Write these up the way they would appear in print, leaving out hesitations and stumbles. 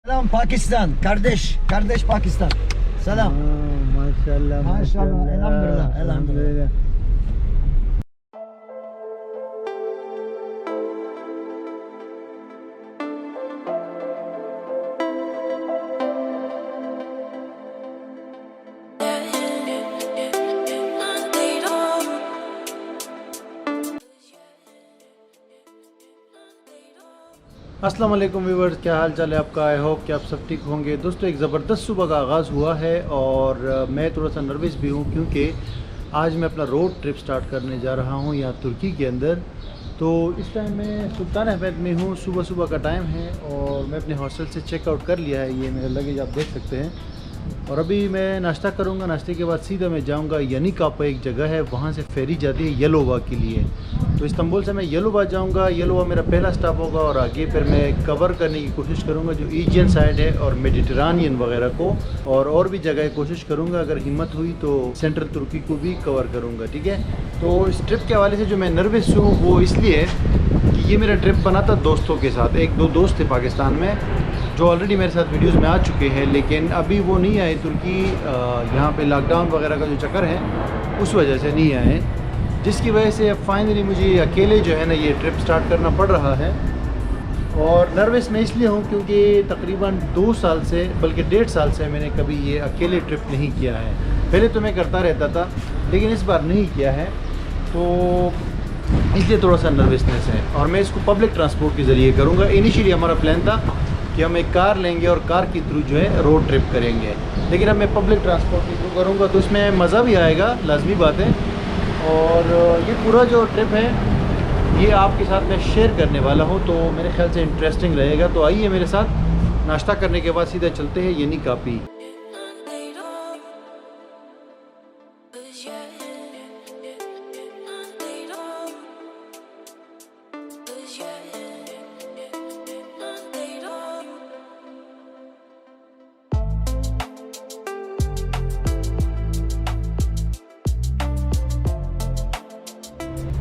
Selam Pakistan. Kardeş Pakistan. Selam. Maşallah. Maşallah. Elhamdülillah. अस्सलाम वालेकुम viewers, क्या हाल चाल है आपका। आई होप कि आप सब ठीक होंगे। दोस्तों, एक ज़बरदस्त सुबह का आगाज़ हुआ है और मैं थोड़ा सा नर्वस भी हूँ क्योंकि आज मैं अपना रोड ट्रिप स्टार्ट करने जा रहा हूँ यहाँ तुर्की के अंदर। तो इस टाइम मैं सुल्तान अहमद में हूँ, सुबह का टाइम है और मैं अपने हॉस्टल से चेकआउट कर लिया है। ये मेरा लगेज आप देख सकते हैं और अभी मैं नाश्ता करूँगा। नाश्ते के बाद सीधा मैं जाऊँगा यनिकापा, एक जगह है, वहाँ से फेरी जाती है येलोवा के लिए। तो इस्तांबुल से मैं येलोवा जाऊँगा। येलोवा मेरा पहला स्टॉप होगा और आगे फिर मैं कवर करने की कोशिश करूँगा जो एजियन साइड है और मेडिटेरेनियन वगैरह को, और भी जगह कोशिश करूँगा। अगर हिम्मत हुई तो सेंट्रल तुर्की को भी कवर करूँगा। ठीक है, तो इस ट्रिप के हवाले से जो मैं नर्वस हूँ वो इसलिए कि ये मेरा ट्रिप बना था दोस्तों के साथ। एक दो दोस्त थे पाकिस्तान में जो ऑलरेडी मेरे साथ वीडियोस में आ चुके हैं, लेकिन अभी वो नहीं आए तुर्की। यहाँ पे लॉकडाउन वगैरह का जो चक्कर है उस वजह से नहीं आए, जिसकी वजह से अब फाइनली मुझे अकेले जो है ना ये ट्रिप स्टार्ट करना पड़ रहा है। और नर्वस मैं इसलिए हूँ क्योंकि तकरीबन 2 साल से, बल्कि 1.5 साल से मैंने कभी ये अकेले ट्रिप नहीं किया है। पहले तो मैं करता रहता था लेकिन इस बार नहीं किया है, तो इसलिए थोड़ा सा नर्वसनेस है। और मैं इसको पब्लिक ट्रांसपोर्ट के ज़रिए करूँगा। इनिशियली हमारा प्लान था कि हम एक कार लेंगे और कार के थ्रू जो है रोड ट्रिप करेंगे, लेकिन अब मैं पब्लिक ट्रांसपोर्ट के थ्रू करूँगा तो इसमें मज़ा भी आएगा, लाजमी बात है। और ये पूरा जो ट्रिप है ये आपके साथ मैं शेयर करने वाला हूँ, तो मेरे ख्याल से इंटरेस्टिंग रहेगा। तो आइए मेरे साथ, नाश्ता करने के बाद सीधा चलते हैं यनिकापी।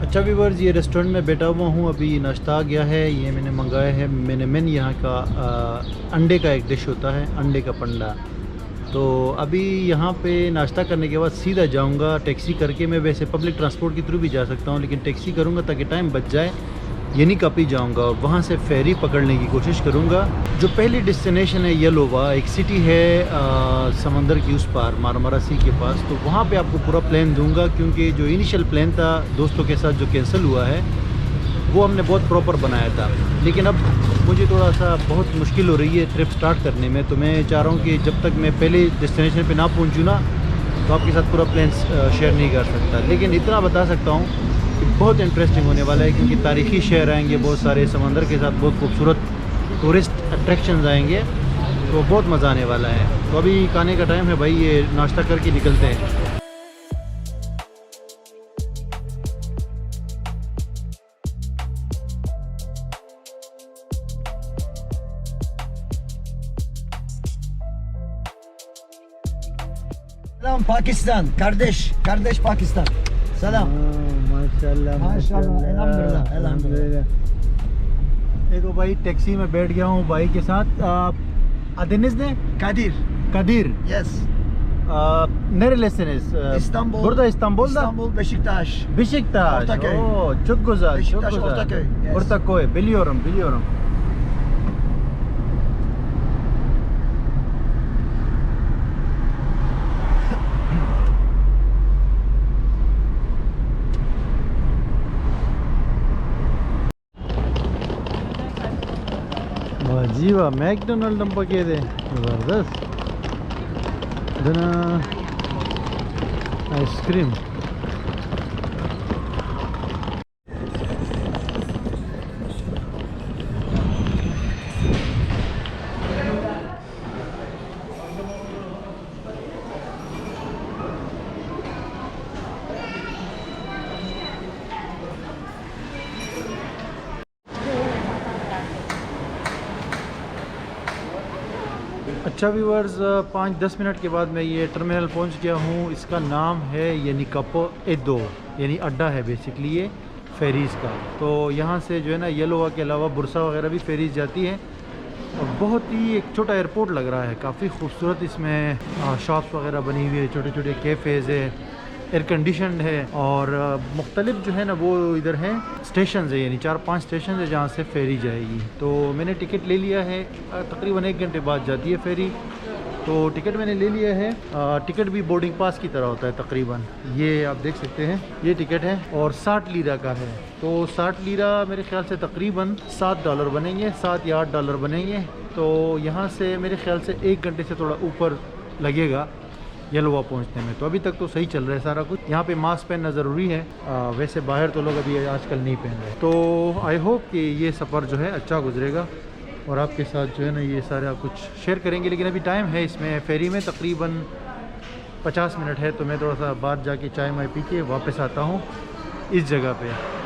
अच्छा व्यूअर्स, ये रेस्टोरेंट में बैठा हुआ हूँ, अभी नाश्ता आ गया है। ये मैंने मंगाया है मैंने यहाँ का अंडे का एक डिश होता है, अंडे का पंडा। तो अभी यहाँ पे नाश्ता करने के बाद सीधा जाऊँगा टैक्सी करके। मैं वैसे पब्लिक ट्रांसपोर्ट के थ्रू भी जा सकता हूँ लेकिन टैक्सी करूँगा ताकि टाइम बच जाए। यनिकापी जाऊँगा और वहाँ से फेरी पकड़ने की कोशिश करूँगा। जो पहली डेस्टिनेशन है येलोवा, एक सिटी है समंदर की उस पार, मारमारा सी के पास। तो वहाँ पे आपको पूरा प्लान दूंगा क्योंकि जो इनिशियल प्लान था दोस्तों के साथ जो कैंसिल हुआ है वो हमने बहुत प्रॉपर बनाया था, लेकिन अब मुझे थोड़ा सा बहुत मुश्किल हो रही है ट्रिप स्टार्ट करने में। तो मैं चाह रहा हूँ कि जब तक मैं पहले डेस्टिनेशन पर ना पहुँचूँ ना तो आपके साथ पूरा प्लान शेयर नहीं कर सकता। लेकिन इतना बता सकता हूँ कि बहुत इंटरेस्टिंग होने वाला है क्योंकि तारीख़ी शहर आएंगे बहुत सारे, समंदर के साथ बहुत खूबसूरत टूरिस्ट अट्रैक्शंस आएंगे, तो बहुत मज़ा आने वाला है। तो अभी खाने का टाइम है भाई, ये नाश्ता करके निकलते हैं। Selam Pakistan. Kardeş Pakistan. Selam. माशाल्लाह। Elhamdülillah. देखो भाई, टैक्सी में बैठ गया हूँ भाई के साथ। Adınız ne? Kadir. Kadir. Yes. Nerelisiniz? İstanbul. Burada İstanbul'da. İstanbul, Beşiktaş. Beşiktaş. Ortaköy. Oo, çok güzel. Beşiktaş, çok güzel. Ortaköy. Yes. Ortaköy. Biliyorum. जी वाह, मैकडोनल्ड हम पके थे, ज़बरदस्त। इतना आइसक्रीम। अच्छा व्यूअर्स, 5-10 मिनट के बाद मैं ये टर्मिनल पहुंच गया हूँ। इसका नाम है यनिकापा एदो, यानी अड्डा है बेसिकली ये फेरीज़ का। तो यहाँ से जो है ना येलोवा के अलावा बुरसा वगैरह भी फेरीज़ जाती है और बहुत ही एक छोटा एयरपोर्ट लग रहा है, काफ़ी खूबसूरत। इसमें शॉप्स वगैरह बनी हुई है, छोटे छोटे कैफ़ेज़ है, एयर कंडीशन है और मुख्तलिफ जो है ना वो इधर हैं स्टेशन है, यानी 4-5 स्टेशन है जहाँ से फेरी जाएगी। तो मैंने टिकट ले लिया है, तकरीबन 1 घंटे बाद जाती है फेरी। तो टिकट मैंने ले लिया है। टिकट भी बोर्डिंग पास की तरह होता है तकरीबन, ये आप देख सकते हैं, ये टिकट है और 60 लीरा का है। तो 60 लीरा मेरे ख्याल से तकरीबन $7 बनेंगे, 7 या $8 बनेंगे। तो यहाँ से मेरे ख्याल से 1 घंटे से थोड़ा ऊपर लगेगा यलोवा पहुँचने में। तो अभी तक तो सही चल रहा है सारा कुछ। यहाँ पे मास्क पहनना ज़रूरी है, वैसे बाहर तो लोग अभी आजकल नहीं पहन रहे। तो आई होप कि ये सफ़र जो है अच्छा गुजरेगा और आपके साथ जो है ना ये सारा कुछ शेयर करेंगे। लेकिन अभी टाइम है इसमें फेरी में तकरीबन 50 मिनट है, तो मैं थोड़ा सा बाहर जाके चाय माय पी के वापस आता हूँ इस जगह पे।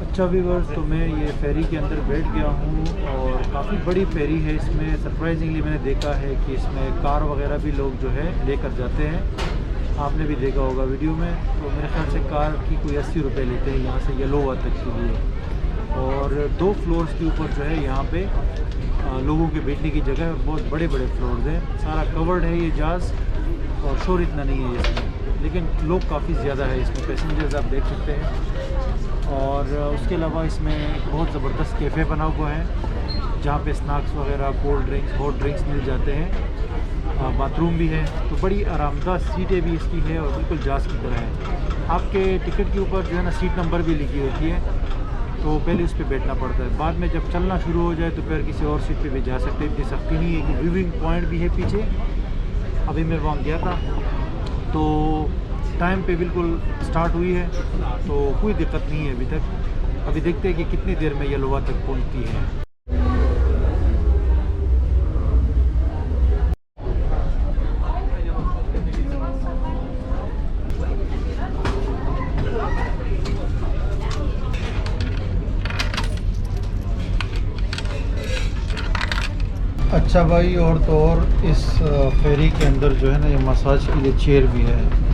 अच्छा व्यूअर्स, तो मैं ये फेरी के अंदर बैठ गया हूँ और काफ़ी बड़ी फेरी है। इसमें सरप्राइजिंगली मैंने देखा है कि इसमें कार वगैरह भी लोग जो है लेकर जाते हैं, आपने भी देखा होगा वीडियो में। तो मेरे ख्याल से कार की कोई 80 रुपये लेते हैं यहाँ से यलोवा तक के लिए। और 2 फ्लोर्स के ऊपर जो है यहाँ पे लोगों के बैठने की जगह है और बहुत बड़े बड़े फ्लोर्स हैं, सारा कवर्ड है ये जहाज़ और शोर इतना नहीं है इसमें, लेकिन लोग काफ़ी ज़्यादा है इसमें, पैसेंजर्स आप देख सकते हैं। और उसके अलावा इसमें एक बहुत ज़बरदस्त कैफ़े बना हुआ है जहाँ पे स्नैक्स वगैरह, कोल्ड ड्रिंक्स, हॉट ड्रिंक्स मिल जाते हैं। बाथरूम भी है, तो बड़ी आरामदाह सीटें भी इसकी है और बिल्कुल जहाज़ की तरह है। आपके टिकट के ऊपर जो है ना सीट नंबर भी लिखी होती है, तो पहले उस पर बैठना पड़ता है। बाद में जब चलना शुरू हो जाए तो फिर किसी और सीट पे भी जा सकते हैं, इतनी सख्ती नहीं है। कि व्यूइंग पॉइंट भी है पीछे, अभी मैं वहाँ गया था तो टाइम पे बिल्कुल स्टार्ट हुई है, तो कोई दिक्कत नहीं है अभी तक। अभी देखते हैं कि कितनी देर में यलोवा तक पहुंचती है। अच्छा भाई, और तो और इस फेरी के अंदर जो है ना ये मसाज के लिए चेयर भी है।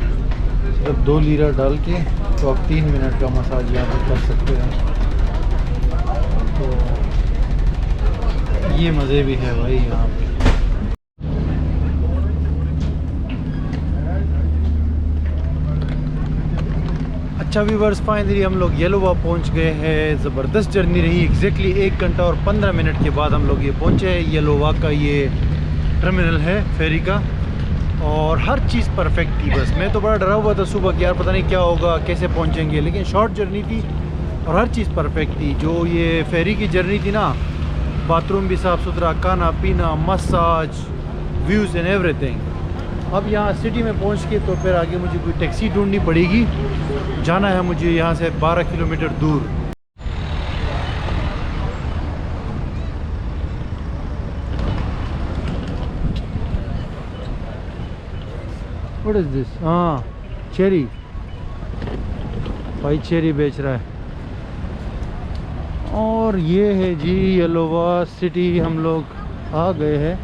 सिर्फ 2 लीरा डाल के तो आप 3 मिनट का मसाज यहाँ पर कर सकते हैं। तो ये मज़े भी है भाई यहाँ पे। अच्छा व्यूअर्स, फाइनली हम लोग यलोवा पहुँच गए हैं। ज़बरदस्त जर्नी रही। एग्जैक्टली 1 घंटा और 15 मिनट के बाद हम लोग ये पहुँचे हैं। यलोवा का ये टर्मिनल है फेरी का और हर चीज़ परफेक्ट थी। बस मैं तो बड़ा डरा हुआ था सुबह कि यार पता नहीं क्या होगा, कैसे पहुंचेंगे, लेकिन शॉर्ट जर्नी थी और हर चीज़ परफेक्ट थी। जो ये फेरी की जर्नी थी ना, बाथरूम भी साफ़ सुथरा, खाना पीना, मसाज, व्यूज़ एंड एवरीथिंग। अब यहाँ सिटी में पहुँच के तो फिर आगे मुझे कोई टैक्सी ढूंढनी पड़ेगी। जाना है मुझे यहाँ से 12 किलोमीटर दूर। What is this? हाँ, चेरी भाई, चेरी बेच रहा है। और ये है जी यलोवा सिटी, हम लोग आ गए हैं।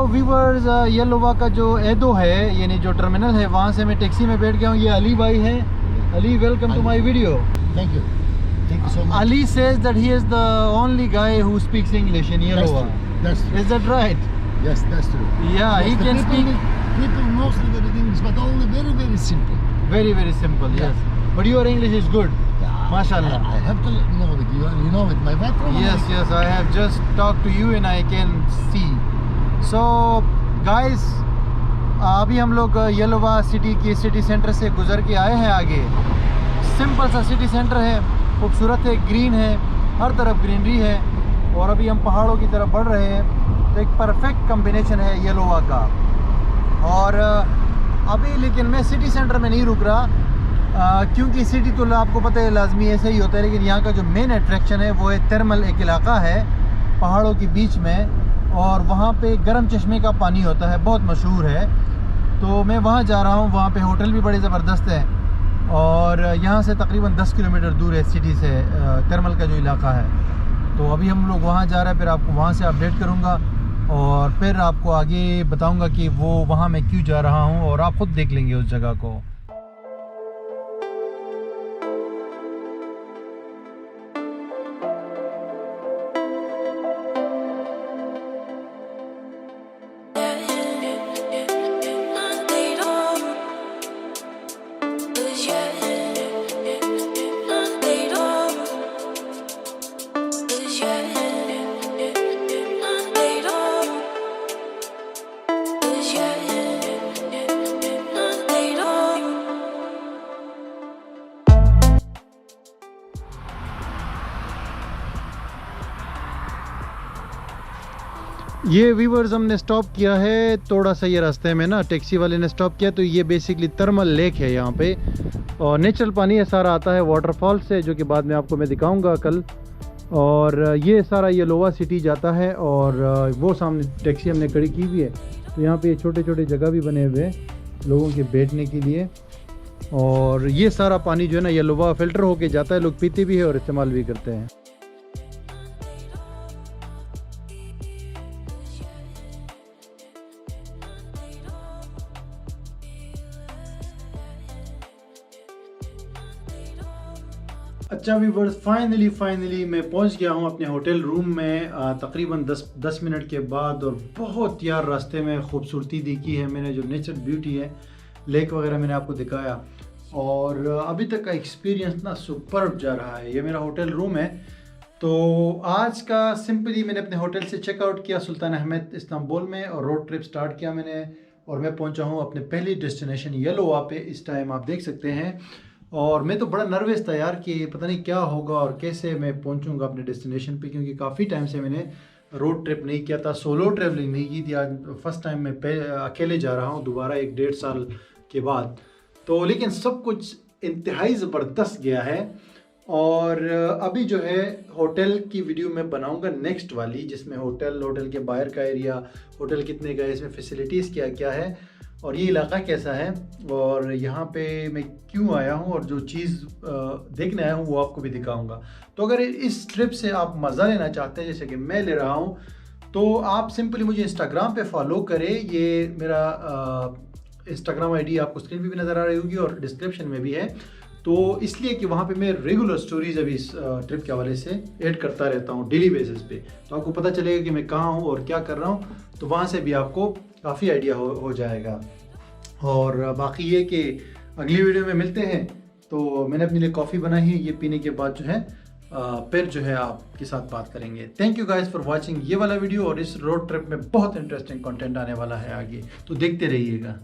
व्यूवर्स येलोवा का जो एदो है यानी जो टर्मिनल है वहाँ से मैं टैक्सी में बैठ गया हूँ। ये अली भाई है। Ali, welcome to my video. Thank you so much. Ali says that he is the only guy who speaks English in Yelowa. That's true. Is that right? Yes, that's true. Yeah, Yes, he the can people, speak People mostly good at English, but only very, very simple. very, very simple. Yeah. Yes, but your English is good. Yeah, Mashallah. I have to know it. You know it. My background. Yes, yes, I have just talked to you and I can see. So, guys, अभी हम लोग येलोवा city की city centre से गुजर के आए हैं। आगे सिंपल सा सिटी सेंटर है, खूबसूरत है, ग्रीन है, हर तरफ ग्रीनरी है और अभी हम पहाड़ों की तरफ बढ़ रहे हैं। तो एक परफेक्ट कॉम्बिनेशन है येलोवा का। और अभी लेकिन मैं सिटी सेंटर में नहीं रुक रहा क्योंकि सिटी तो आपको पता है लाजमी ऐसे ही होता है, लेकिन यहाँ का जो मेन अट्रैक्शन है वो है थर्मल एक इलाका है पहाड़ों के बीच में और वहाँ पे गर्म चश्मे का पानी होता है, बहुत मशहूर है। तो मैं वहाँ जा रहा हूँ। वहाँ पे होटल भी बड़े ज़बरदस्त है और यहाँ से तकरीबन 10 किलोमीटर दूर है सिटी से थर्मल का जो इलाका है। तो अभी हम लोग वहाँ जा रहे हैं, फिर आपको वहाँ से अपडेट करूँगा और फिर आपको आगे बताऊँगा कि वो वहाँ मैं क्यों जा रहा हूँ और आप ख़ुद देख लेंगे उस जगह को। ये व्यूवर्स हमने स्टॉप किया है थोड़ा सा ये रास्ते में ना, टैक्सी वाले ने स्टॉप किया। तो ये बेसिकली थर्मल लेक है यहाँ पे और नेचुरल पानी है सारा आता है वाटरफॉल से, जो कि बाद में आपको मैं दिखाऊंगा कल। और ये सारा येलोवा सिटी जाता है और वो सामने टैक्सी हमने खड़ी की हुई है। तो यहाँ पे छोटे छोटे जगह भी बने हुए हैं लोगों के बैठने के लिए और ये सारा पानी जो है ना येलोवा फ़िल्टर होके जाता है, लोग पीते भी है और इस्तेमाल भी करते हैं। अच्छा व्यूवर्स, फाइनली मैं पहुंच गया हूं अपने होटल रूम में तकरीबन 10 मिनट के बाद और बहुत यार रास्ते में खूबसूरती देखी है मैंने, जो नेचुरल ब्यूटी है, लेक वगैरह मैंने आपको दिखाया और अभी तक का एक्सपीरियंस ना सुपर्ब जा रहा है। ये मेरा होटल रूम है। तो आज का सिंपली मैंने अपने होटल से चेकआउट किया सुल्तान अहमद इस्तांबुल में और रोड ट्रिप स्टार्ट किया मैंने और मैं पहुंचा हूं अपने पहली डेस्टिनेशन येलोवा पे। इस टाइम आप देख सकते हैं और मैं तो बड़ा नर्वस था यार कि पता नहीं क्या होगा और कैसे मैं पहुंचूंगा अपने डेस्टिनेशन पे, क्योंकि काफ़ी टाइम से मैंने रोड ट्रिप नहीं किया था, सोलो ट्रैवलिंग नहीं की थी। आज फर्स्ट टाइम मैं अकेले जा रहा हूं दोबारा 1-1.5 साल के बाद। तो लेकिन सब कुछ इंतहाई ज़बरदस्त गया है और अभी जो है होटल की वीडियो मैं बनाऊंगा नेक्स्ट वाली, जिसमें होटल के बाहर का एरिया, होटल कितने का है, इसमें फैसिलिटीज़ क्या क्या है और ये इलाका कैसा है और यहाँ पे मैं क्यों आया हूँ और जो चीज़ देखने आया हूँ वो आपको भी दिखाऊंगा। तो अगर इस ट्रिप से आप मज़ा लेना चाहते हैं जैसे कि मैं ले रहा हूँ, तो आप सिंपली मुझे इंस्टाग्राम पे फॉलो करें। ये मेरा इंस्टाग्राम आईडी आपको स्क्रीन पे भी नज़र आ रही होगी और डिस्क्रिप्शन में भी है। तो इसलिए कि वहाँ पे मैं रेगुलर स्टोरीज अभी इस ट्रिप के हवाले से ऐड करता रहता हूँ डेली बेसिस पे, तो आपको पता चलेगा कि मैं कहाँ हूँ और क्या कर रहा हूँ। तो वहाँ से भी आपको काफ़ी आइडिया हो जाएगा। और बाकी ये कि अगली वीडियो में मिलते हैं। तो मैंने अपने लिए कॉफ़ी बनाई है, ये पीने के बाद जो है फिर जो है आपके साथ बात करेंगे। Thank you guys for watching ये वाला वीडियो और इस रोड ट्रिप में बहुत इंटरेस्टिंग कंटेंट आने वाला है आगे, तो देखते रहिएगा।